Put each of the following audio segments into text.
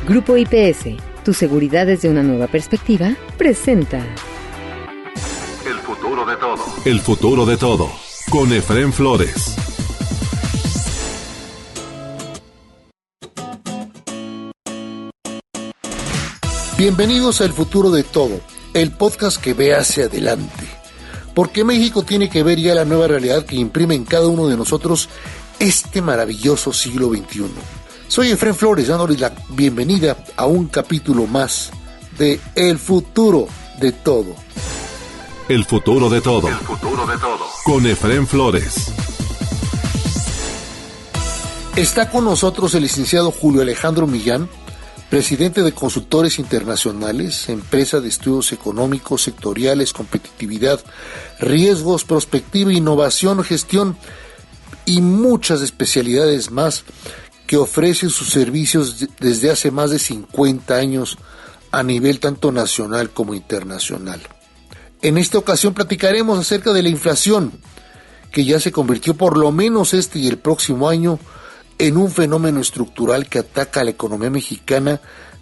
Grupo IPS, tu seguridad desde una nueva perspectiva, presenta El futuro de todo. El futuro de todo, con Efraín Flores. Bienvenidos a El futuro de todo, el podcast que ve hacia adelante. Porque México tiene que ver ya la nueva realidad que imprime en cada uno de nosotros este maravilloso siglo XXI. Soy Efraín Flores, dándoles la bienvenida a un capítulo más de El futuro de todo. El futuro de todo. El futuro de todo. Con Efraín Flores. Está con nosotros el licenciado Julio Alejandro Millán, presidente de Consultores Internacionales, empresa de estudios económicos, sectoriales, competitividad, riesgos, prospectiva, innovación, gestión y muchas especialidades más que ofrece sus servicios desde hace más de 50 años a nivel tanto nacional como internacional. En esta ocasión platicaremos acerca de la inflación, que ya se convirtió por lo menos este y el próximo año en un fenómeno estructural que ataca a la economía mexicana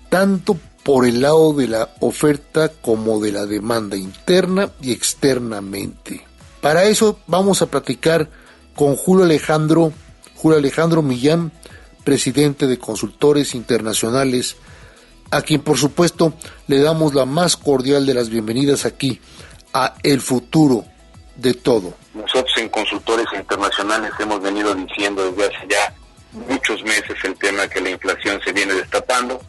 tanto por el lado de la oferta como de la demanda interna y externamente. Para eso vamos a platicar con Julio Alejandro Millán, presidente de Consultores Internacionales, a quien por supuesto le damos la más cordial de las bienvenidas aquí a El futuro de todo. Nosotros en Consultores Internacionales hemos venido diciendo desde hace ya muchos meses el tema que la inflación se viene destapando,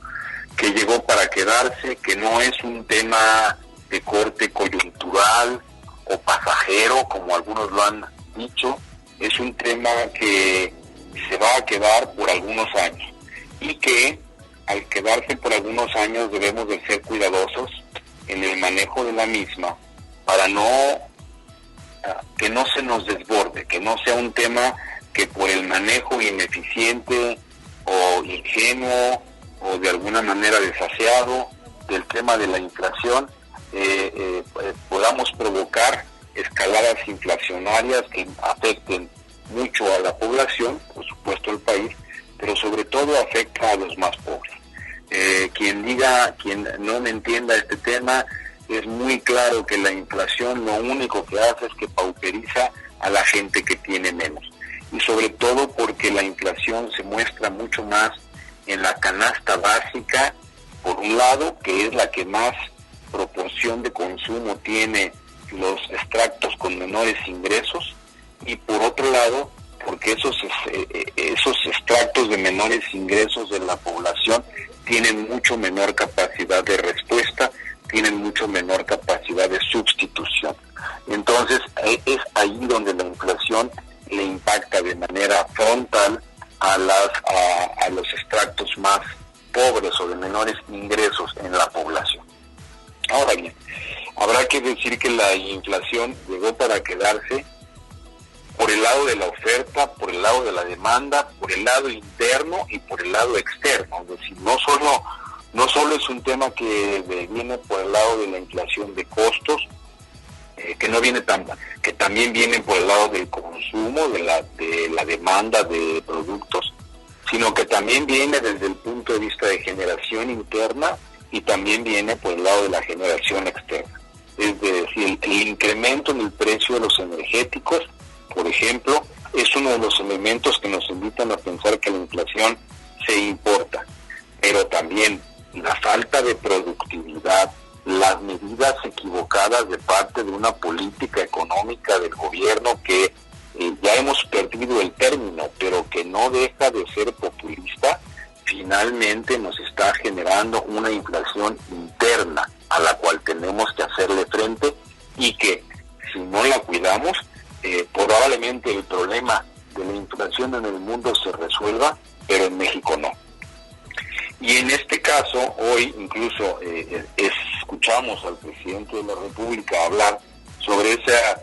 que llegó para quedarse, que no es un tema de corte coyuntural o pasajero, como algunos lo han dicho, es un tema que se va a quedar por algunos años y que al quedarse por algunos años debemos de ser cuidadosos en el manejo de la misma para que no se nos desborde, que no sea un tema que por el manejo ineficiente o ingenuo o de alguna manera desasiado del tema de la inflación podamos provocar escaladas inflacionarias que afecten mucho a la población, por supuesto al país, pero sobre todo afecta a los más pobres. Quien no me entienda este tema, es muy claro que la inflación lo único que hace es que pauperiza a la gente que tiene menos. Y sobre todo porque la inflación se muestra mucho más en la canasta básica, por un lado, que es la que más proporción de consumo tiene los extractos con menores ingresos, y por otro lado, porque esos extractos de menores ingresos de la población tienen mucho menor capacidad de respuesta, tienen mucho menor capacidad de sustitución. Entonces, es ahí donde la inflación le impacta de manera frontal a los extractos más pobres o de menores ingresos en la población. Ahora bien, habrá que decir que la inflación llegó para quedarse por el lado de la oferta, por el lado de la demanda, por el lado interno y por el lado externo. Es decir, no solo es un tema que viene por el lado de la inflación de costos, que también viene por el lado del consumo, de la demanda de productos, sino que también viene desde el punto de vista de generación interna y también viene por el lado de la generación externa. Es decir, el incremento en el precio de los energéticos, por ejemplo, es uno de los elementos que nos invitan a pensar que la inflación se importa, pero también la falta de productividad, las medidas equivocadas de parte de una política económica del gobierno que ya hemos perdido el término, pero que no deja de ser populista, finalmente nos está generando una inflación interna a la cual tenemos que hacerle frente y que si no la cuidamos, probablemente el problema de la inflación en el mundo se resuelva, pero en México no. Y en este caso, hoy incluso escuchamos al presidente de la República hablar sobre esa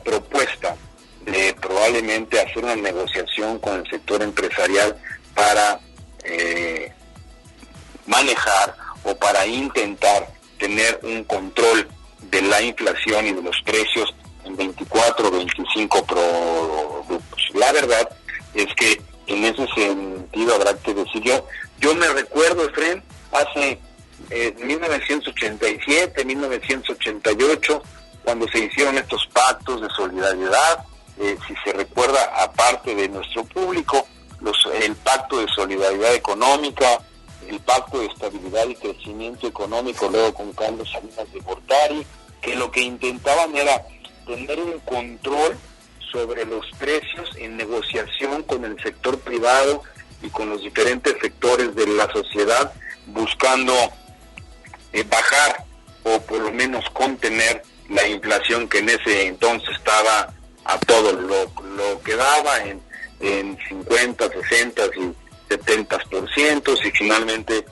propuesta de probablemente hacer una negociación con el sector empresarial para manejar o para intentar tener un control de la inflación y de los precios en 24 o 25 productos. La verdad es que en ese sentido habrá que decir, yo me recuerdo, Efraín, hace 1987, 1988, cuando se hicieron estos pactos de solidaridad, si se recuerda, aparte de nuestro público, el pacto de solidaridad económica, el pacto de estabilidad y crecimiento económico, luego con Carlos Salinas de Gortari, que lo que intentaban era tener un control sobre los precios en negociación con el sector privado y con los diferentes sectores de la sociedad, buscando bajar o por lo menos contener la inflación que en ese entonces estaba a todo lo que daba en 50, 60 y 70%, y finalmente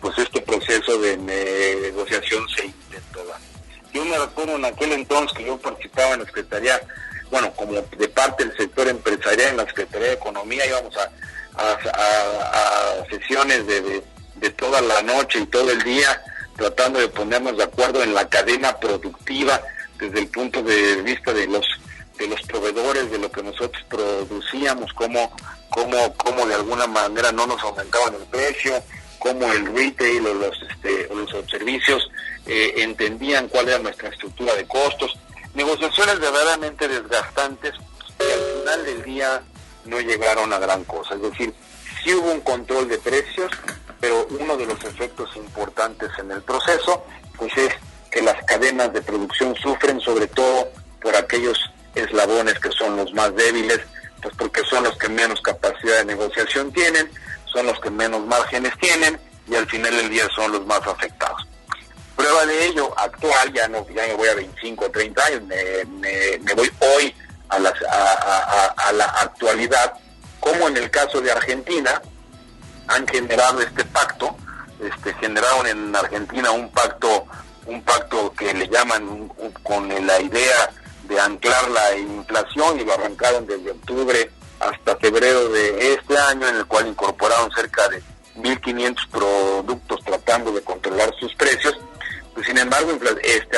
pues este proceso de negociación se intentó dar. Yo me recuerdo en aquel entonces que yo participaba en la Secretaría, bueno, como de parte del sector empresarial en la Secretaría de Economía, íbamos a sesiones de toda la noche y todo el día, tratando de ponernos de acuerdo en la cadena productiva desde el punto de vista de los proveedores, de lo que nosotros producíamos, cómo de alguna manera no nos aumentaban el precio, cómo el retail o los servicios entendían cuál era nuestra estructura de costos. Negociaciones verdaderamente desgastantes que al final del día no llegaron a gran cosa. Es decir, sí hubo un control de precios, pero uno de los efectos importantes en el proceso pues es que las cadenas de producción sufren, sobre todo por aquellos eslabones que son los más débiles, pues porque son los que menos capacidad de negociación tienen, son los que menos márgenes tienen y al final del día son los más afectados. Prueba de ello actual, ya me voy a 25 o 30 años, me voy hoy a la actualidad, como en el caso de Argentina han generado este pacto, generaron en Argentina un pacto que le llaman con la idea de anclar la inflación, y lo arrancaron desde octubre hasta febrero de este año, en el cual incorporaron cerca de 1.500 productos tratando de controlar sus precios. Pues, sin embargo,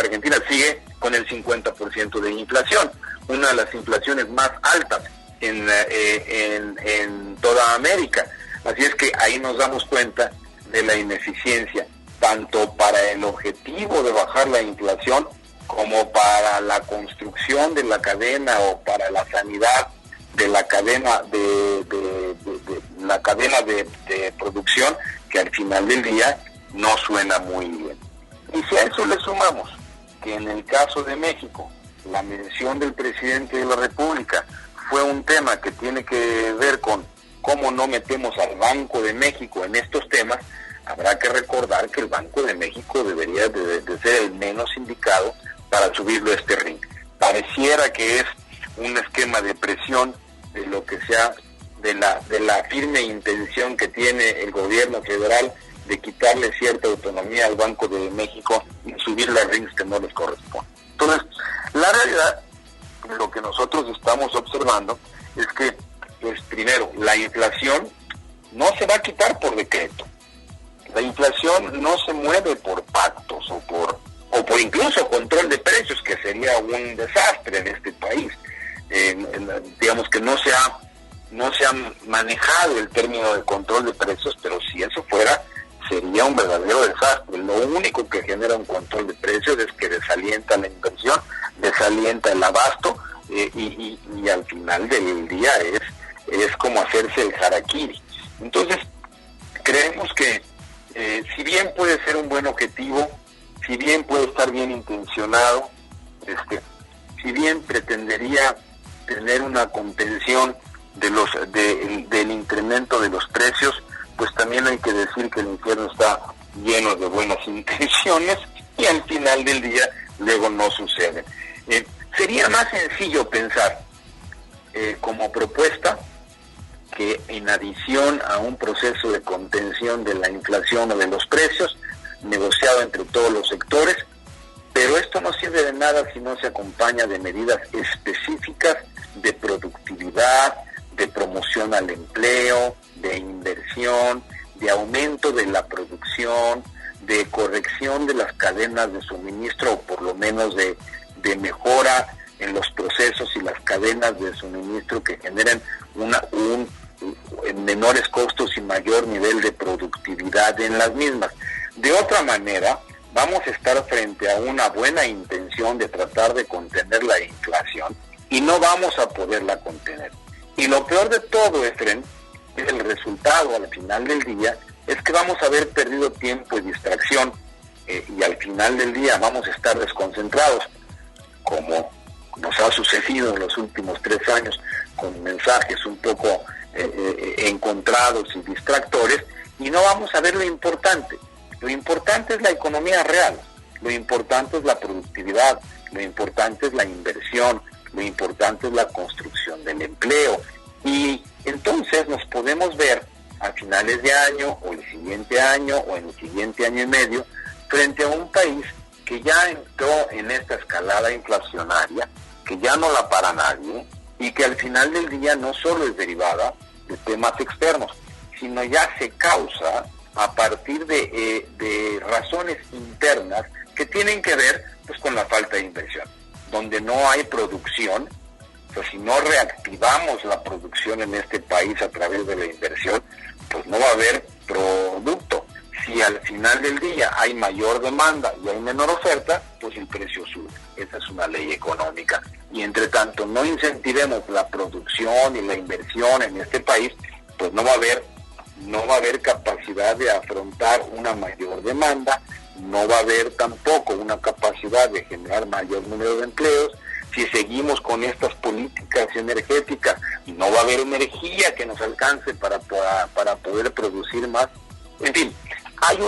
Argentina sigue con el 50% de inflación, una de las inflaciones más altas en toda América. Así es que ahí nos damos cuenta de la ineficiencia, tanto para el objetivo de bajar la inflación, como para la construcción de la cadena o para la sanidad de la cadena de producción, que al final del día no suena muy bien. Y si a eso le sumamos que en el caso de México la mención del presidente de la República fue un tema que tiene que ver con cómo no metemos al Banco de México en estos temas, habrá que recordar que el Banco de México debería de ser el menos indicado para subirlo a este ring. Pareciera que es un esquema de presión de lo que sea, de la firme intención que tiene el gobierno federal de quitarle cierta autonomía al Banco de México y subirle a rings que no les corresponde. Entonces, la realidad, lo que nosotros estamos observando es que, pues primero, la inflación no se va a quitar por decreto. La inflación no se mueve por pactos o por incluso control de precios, que sería un desastre en este país. Digamos que no se ha manejado el término de control de precios, pero si eso fuera, sería un verdadero desastre. Lo único que genera un control de precios es que desalienta la inversión, desalienta el abasto, y al final del día es como hacerse el harakiri. Entonces, creemos que si bien puede ser un buen objetivo, si bien puede estar bien intencionado, si bien pretendería tener una contención del incremento de los precios, pues también hay que decir que el infierno está lleno de buenas intenciones y al final del día luego no suceden. Sería más sencillo pensar como propuesta que en adición a un proceso de contención de la inflación o de los precios, negociado entre todos los sectores, pero esto no sirve de nada si no se acompaña de medidas específicas de productividad, de promoción al empleo, de inversión, de aumento de la producción, de corrección de las cadenas de suministro, o por lo menos de mejora en los procesos y las cadenas de suministro que generen un menores costos y mayor nivel de productividad en las mismas. De otra manera, vamos a estar frente a una buena intención de tratar de contener la inflación y no vamos a poderla contener. Y lo peor de todo, Efren, es el resultado al final del día, es que vamos a haber perdido tiempo y distracción y al final del día vamos a estar desconcentrados, como nos ha sucedido en los últimos 3 años, con mensajes un poco encontrados y distractores, y no vamos a ver lo importante. Lo importante es la economía real, lo importante es la productividad, lo importante es la inversión, lo importante es la construcción del empleo. Y entonces nos podemos ver a finales de año, o el siguiente año, o en el siguiente año y medio, frente a un país que ya entró en esta escalada inflacionaria, que ya no la para nadie, y que al final del día no solo es derivada de temas externos, sino ya se causa a partir de razones internas que tienen que ver pues con la falta de inversión, donde no hay producción. Pues si no reactivamos la producción en este país a través de la inversión, pues no va a haber producto. Si al final del día hay mayor demanda y hay menor oferta, pues el precio sube. Esa es una ley económica. Y entre tanto no incentivemos la producción y la inversión en este país, pues no va a haber capacidad de afrontar una mayor demanda, no va a haber tampoco una capacidad de generar mayor número de empleos. Si seguimos con estas políticas energéticas, no va a haber energía que nos alcance para poder producir más. En fin, hay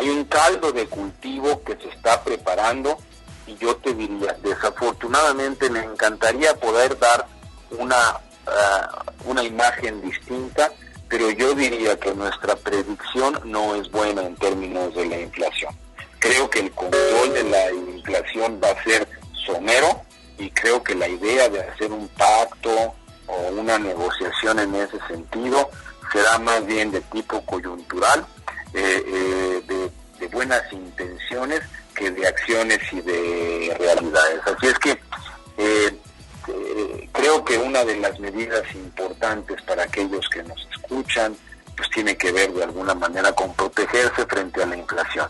un caldo de cultivo que se está preparando, y yo te diría, desafortunadamente me encantaría poder dar una imagen distinta, pero yo diría que nuestra predicción no es buena en términos de la inflación. Creo que el control de la inflación va a ser somero, y creo que la idea de hacer un pacto o una negociación en ese sentido será más bien de tipo coyuntural, de buenas intenciones, que de acciones y de realidades. Así es que creo que una de las medidas importantes para aquellos que nos escuchan pues tiene que ver de alguna manera con protegerse frente a la inflación.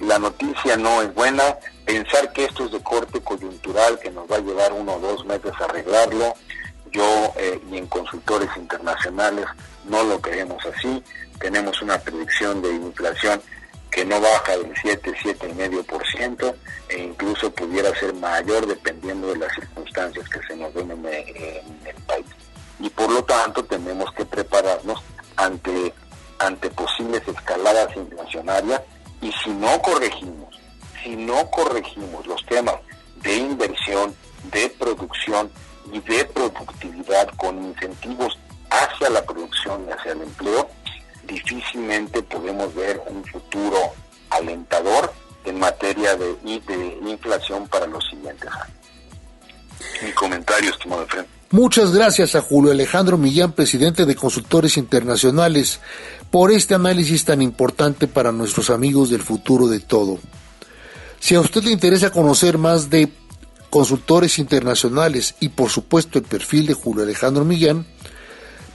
La noticia no es buena. Pensar que esto es de corte coyuntural, que nos va a llevar 1 o 2 meses a arreglarlo, yo y en consultores internacionales no lo creemos así. Tenemos una predicción de inflación que no baja del 7,5%, e incluso pudiera ser mayor dependiendo de las circunstancias que se nos den en el país. Y por lo tanto tenemos que prepararnos ante posibles escaladas inflacionarias, y si no corregimos los temas de inversión, de producción y de productividad con incentivos hacia la producción y hacia el empleo, difícilmente podemos ver un futuro alentador en materia de inflación para los siguientes años. Mi comentario, estimado Efren. Muchas gracias a Julio Alejandro Millán, presidente de Consultores Internacionales, por este análisis tan importante para nuestros amigos del Futuro de Todo. Si a usted le interesa conocer más de Consultores Internacionales y por supuesto el perfil de Julio Alejandro Millán,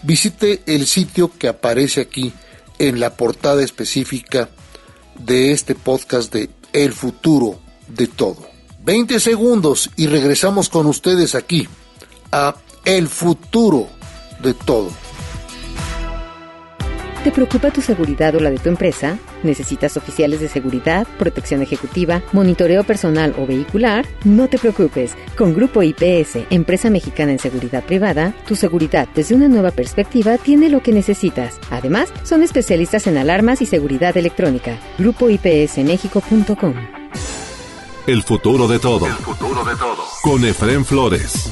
visite el sitio que aparece aquí en la portada específica de este podcast de El Futuro de Todo. 20 segundos y regresamos con ustedes aquí a El Futuro de Todo. ¿Te preocupa tu seguridad o la de tu empresa? ¿Necesitas oficiales de seguridad, protección ejecutiva, monitoreo personal o vehicular? No te preocupes. Con Grupo IPS, empresa mexicana en seguridad privada, tu seguridad desde una nueva perspectiva tiene lo que necesitas. Además, son especialistas en alarmas y seguridad electrónica. GrupoIPSMexico.com. El futuro de todo. El futuro de todo. Con Efrén Flores.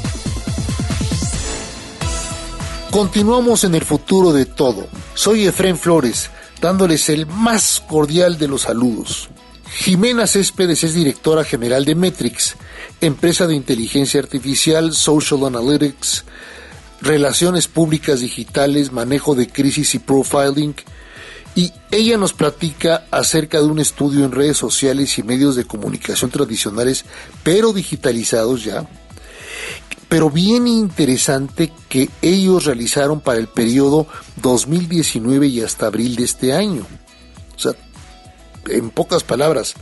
Continuamos en El Futuro de Todo. Soy Efrén Flores, dándoles el más cordial de los saludos. Jimena Céspedes es directora general de Metrix, empresa de inteligencia artificial, social analytics, relaciones públicas digitales, manejo de crisis y profiling. Y ella nos platica acerca de un estudio en redes sociales y medios de comunicación tradicionales, pero digitalizados ya, pero bien interesante que ellos realizaron para el periodo 2019 y hasta abril de este año. O sea, en pocas palabras,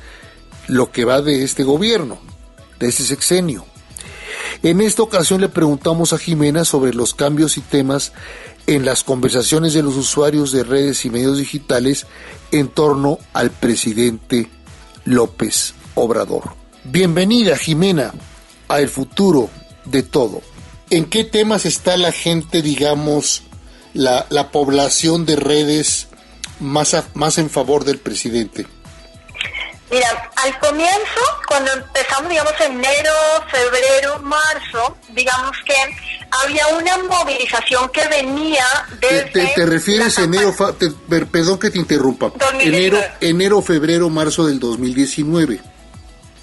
lo que va de este gobierno, de este sexenio. En esta ocasión le preguntamos a Jimena sobre los cambios y temas en las conversaciones de los usuarios de redes y medios digitales en torno al presidente López Obrador. Bienvenida, Jimena, a El Futuro de Todo. ¿En qué temas está la gente, digamos, la población de redes más en favor del presidente? Mira, al comienzo, cuando empezamos, digamos, enero, febrero, marzo, digamos que había una movilización que venía desde... ¿Te refieres a enero, perdón que te interrumpa, 2019. enero, febrero, marzo del 2019?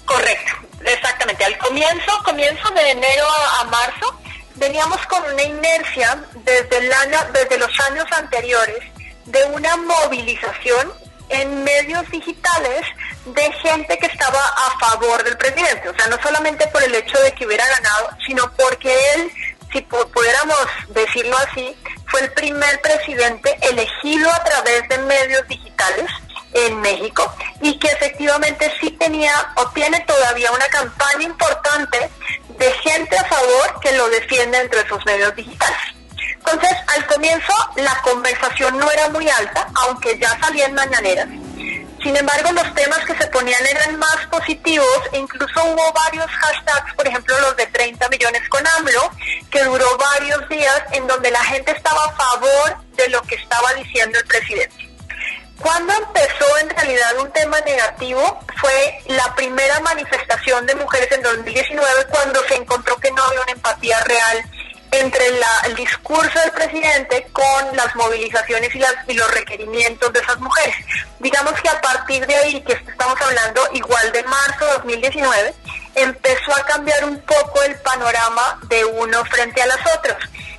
Correcto, exactamente. Al comienzo de enero a marzo, veníamos con una inercia desde los años anteriores de una movilización en medios digitales de gente que estaba a favor del presidente, o sea, no solamente por el hecho de que hubiera ganado, sino porque él, si pudiéramos decirlo así, fue el primer presidente elegido a través de medios digitales en México y que efectivamente sí tenía o tiene todavía una campaña importante de gente a favor que lo defiende entre esos medios digitales. Entonces, al comienzo la conversación no era muy alta, aunque ya salían mañaneras. Sin embargo, los temas que se ponían eran más positivos e incluso hubo varios hashtags, por ejemplo los de 30 millones con AMLO, que duró varios días en donde la gente estaba a favor de lo que estaba diciendo el presidente. Cuando empezó en realidad un tema negativo fue la primera manifestación de mujeres en 2019, cuando se encontró que no había una empatía real entre el discurso del presidente con las movilizaciones y los requerimientos de esas mujeres. Digamos que a partir de ahí, que estamos hablando igual de marzo de 2019, empezó a cambiar un poco el panorama de uno frente a los otros.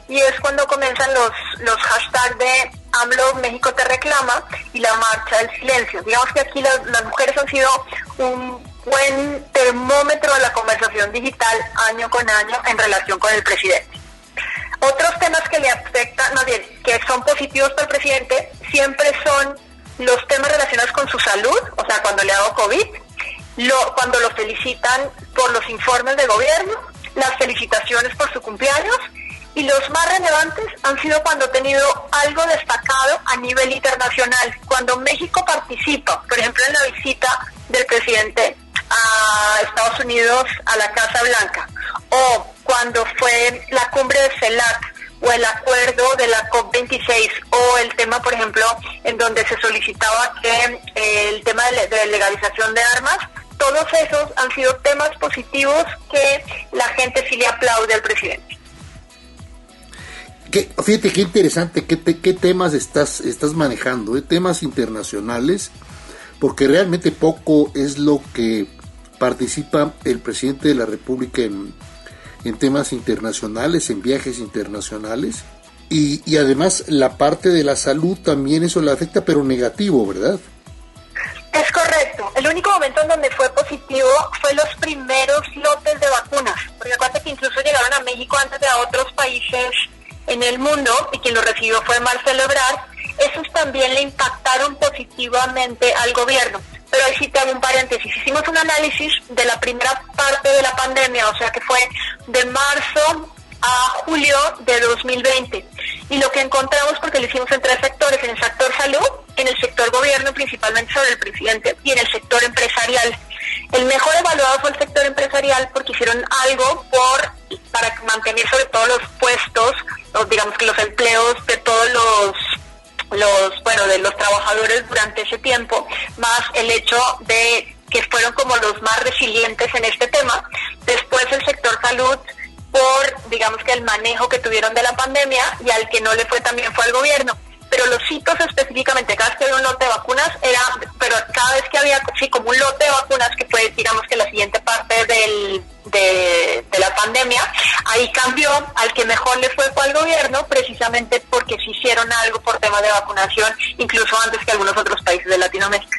Y es cuando comienzan los hashtags de AMLO México te reclama y la marcha del silencio. Digamos que aquí las mujeres han sido un buen termómetro de la conversación digital año con año en relación con el presidente. Otros temas que le afectan, más bien, que son positivos para el presidente, siempre son los temas relacionados con su salud, o sea, cuando le ha dado COVID, cuando lo felicitan por los informes de gobierno, las felicitaciones por su cumpleaños, y los más relevantes han sido cuando ha tenido algo destacado a nivel internacional, cuando México participa, por ejemplo, en la visita del presidente a Estados Unidos a la Casa Blanca, o cuando fue la cumbre de CELAC, o el acuerdo de la COP26, o el tema, por ejemplo, en donde se solicitaba que el tema de legalización de armas, todos esos han sido temas positivos que la gente sí le aplaude al presidente. Fíjate qué interesante, qué temas estás manejando, temas internacionales, porque realmente poco es lo que participa el presidente de la República en temas internacionales, en viajes internacionales, y además la parte de la salud también eso le afecta, pero negativo, ¿verdad? Es correcto. El único momento en donde fue positivo fue los primeros lotes de vacunas, porque acuérdate que incluso llegaron a México antes de a otros países en el mundo, y quien lo recibió fue Marcelo Ebrard. Esos también le impactaron positivamente al gobierno. Pero ahí sí te hago un paréntesis. Hicimos un análisis de la primera parte de la pandemia, o sea que fue de marzo a julio de 2020. Y lo que encontramos, porque lo hicimos en 3 sectores, en el sector salud, en el sector gobierno, principalmente sobre el presidente, y en el sector empresarial. El mejor evaluado fue el sector empresarial porque hicieron algo para mantener sobre todo los puestos, digamos que los empleos de todos de los trabajadores durante ese tiempo, más el hecho de que fueron como los más resilientes en este tema. Después el sector salud, por digamos que el manejo que tuvieron de la pandemia, y al que no le fue también fue al gobierno. Pero los hitos específicamente, cada vez que había un lote de vacunas, pero cada vez que había como un lote de vacunas, que fue digamos que la siguiente parte de la pandemia, ahí cambió. Al que mejor le fue al gobierno, precisamente porque se hicieron algo por temas de vacunación, incluso antes que algunos otros países de Latinoamérica.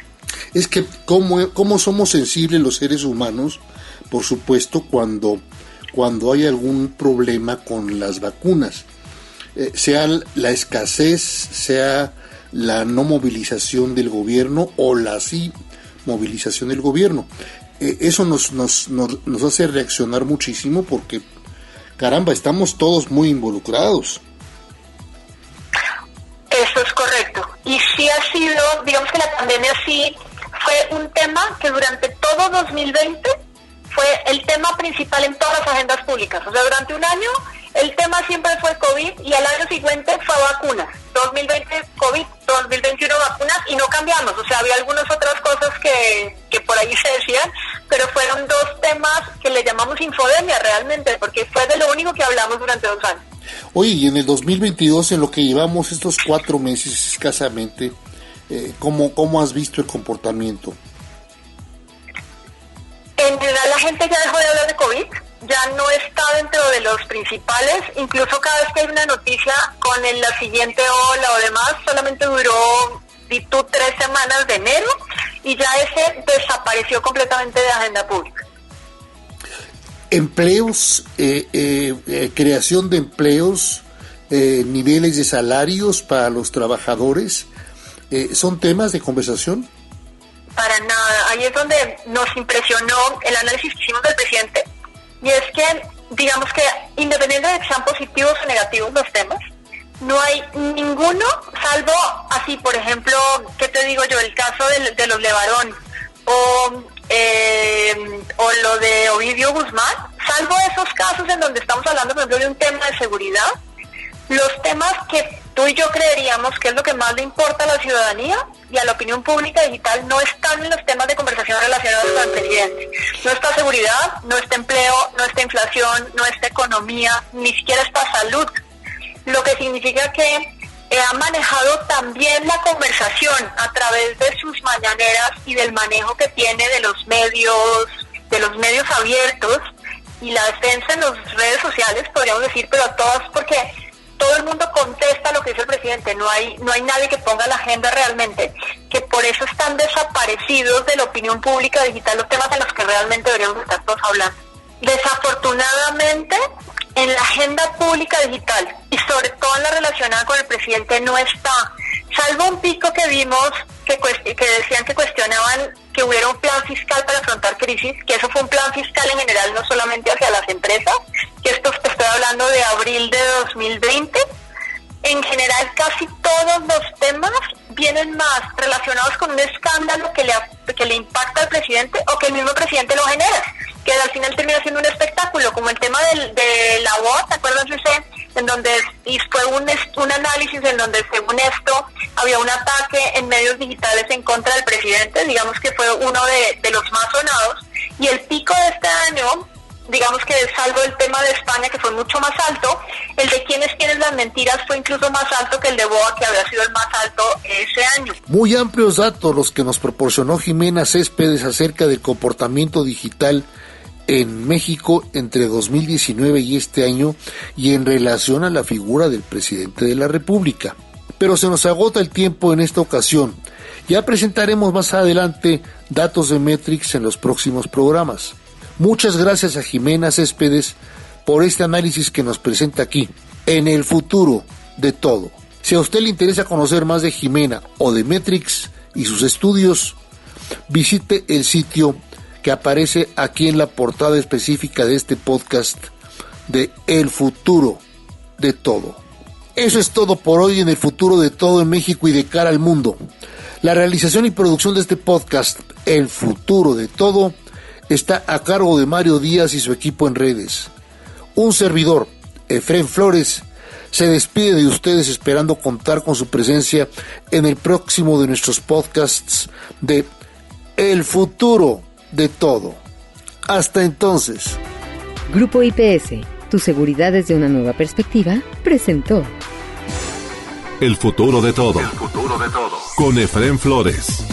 Es que cómo somos sensibles los seres humanos, por supuesto, cuando cuando hay algún problema con las vacunas, sea la escasez, sea la no movilización del gobierno o la sí movilización del gobierno. Eso nos hace reaccionar muchísimo porque, caramba, estamos todos muy involucrados. Eso es correcto. Y sí ha sido, digamos que la pandemia sí fue un tema que durante todo 2020 fue el tema principal en todas las agendas públicas. O sea, durante un año el tema siempre fue COVID y al año siguiente fue vacunas. 2020 COVID, 2021 vacunas y no cambiamos. O sea, había algunas otras cosas que por ahí se decían, pero fueron dos temas que le llamamos infodemia realmente, porque fue de lo único que hablamos durante 2 años. Oye, y en el 2022, en lo que llevamos estos 4 meses escasamente, ¿cómo has visto el comportamiento? En general la gente ya dejó de hablar de COVID, ya no está dentro de los principales, incluso cada vez que hay una noticia con la siguiente ola o demás, solamente duró 3 semanas de enero y ya ese desapareció completamente de agenda pública. Empleos, creación de empleos, niveles de salarios para los trabajadores, ¿son temas de conversación? Para nada, ahí es donde nos impresionó el análisis que hicimos del presidente, y es que, digamos que independiente de que sean positivos o negativos los temas, no hay ninguno, salvo así, por ejemplo, ¿qué te digo yo? El caso de los Levarón, o lo de Ovidio Guzmán, salvo esos casos en donde estamos hablando, por ejemplo, de un tema de seguridad, los temas que tú y yo creeríamos que es lo que más le importa a la ciudadanía y a la opinión pública digital no están en los temas de conversación relacionados con el presidente. No está seguridad, no está empleo, no está inflación, no está economía, ni siquiera está salud. Lo que significa que ha manejado también la conversación a través de sus mañaneras y del manejo que tiene de los medios abiertos y la defensa en las redes sociales, podríamos decir, pero a todas, porque todo el mundo contesta lo que dice el presidente, no hay nadie que ponga la agenda realmente, que por eso están desaparecidos de la opinión pública digital los temas en los que realmente deberíamos estar todos hablando. Desafortunadamente, en la agenda pública digital y sobre todo en la relacionada con el presidente no está, salvo un pico que vimos que decían que cuestionaban que hubiera un plan fiscal para afrontar crisis, que eso fue un plan fiscal en general, no solamente hacia las empresas, que esto te estoy hablando de abril de 2020. En general casi todos los temas vienen más relacionados con un escándalo que le impacta al presidente o que el mismo presidente lo genera, que al final termina siendo un espectáculo, como el tema de la UOT, ¿te acuerdas, José? En donde fue un análisis en donde, según esto, había un ataque en medios digitales en contra del presidente, digamos que fue uno de los más sonados, y el pico de este año, digamos que salvo el tema de España, que fue mucho más alto, el de quienes tienen las mentiras fue incluso más alto que el de BOA, que había sido el más alto ese año. Muy amplios datos los que nos proporcionó Jimena Céspedes acerca del comportamiento digital en México entre 2019 y este año y en relación a la figura del presidente de la República. Pero se nos agota el tiempo en esta ocasión. Ya presentaremos más adelante datos de Metrix en los próximos programas. Muchas gracias a Jimena Céspedes por este análisis que nos presenta aquí, en el futuro de todo. Si a usted le interesa conocer más de Jimena o de Metrix y sus estudios, visite el sitio que aparece aquí en la portada específica de este podcast de El futuro de todo. Eso es todo por hoy en El futuro de todo en México y de cara al mundo. La realización y producción de este podcast, El futuro de todo, está a cargo de Mario Díaz y su equipo en redes. Un servidor, Efrén Flores, se despide de ustedes esperando contar con su presencia en el próximo de nuestros podcasts de El futuro de todo. Hasta entonces. Grupo IPS, tu seguridad desde una nueva perspectiva, presentó El futuro de todo. El futuro de todo. Con Efrén Flores.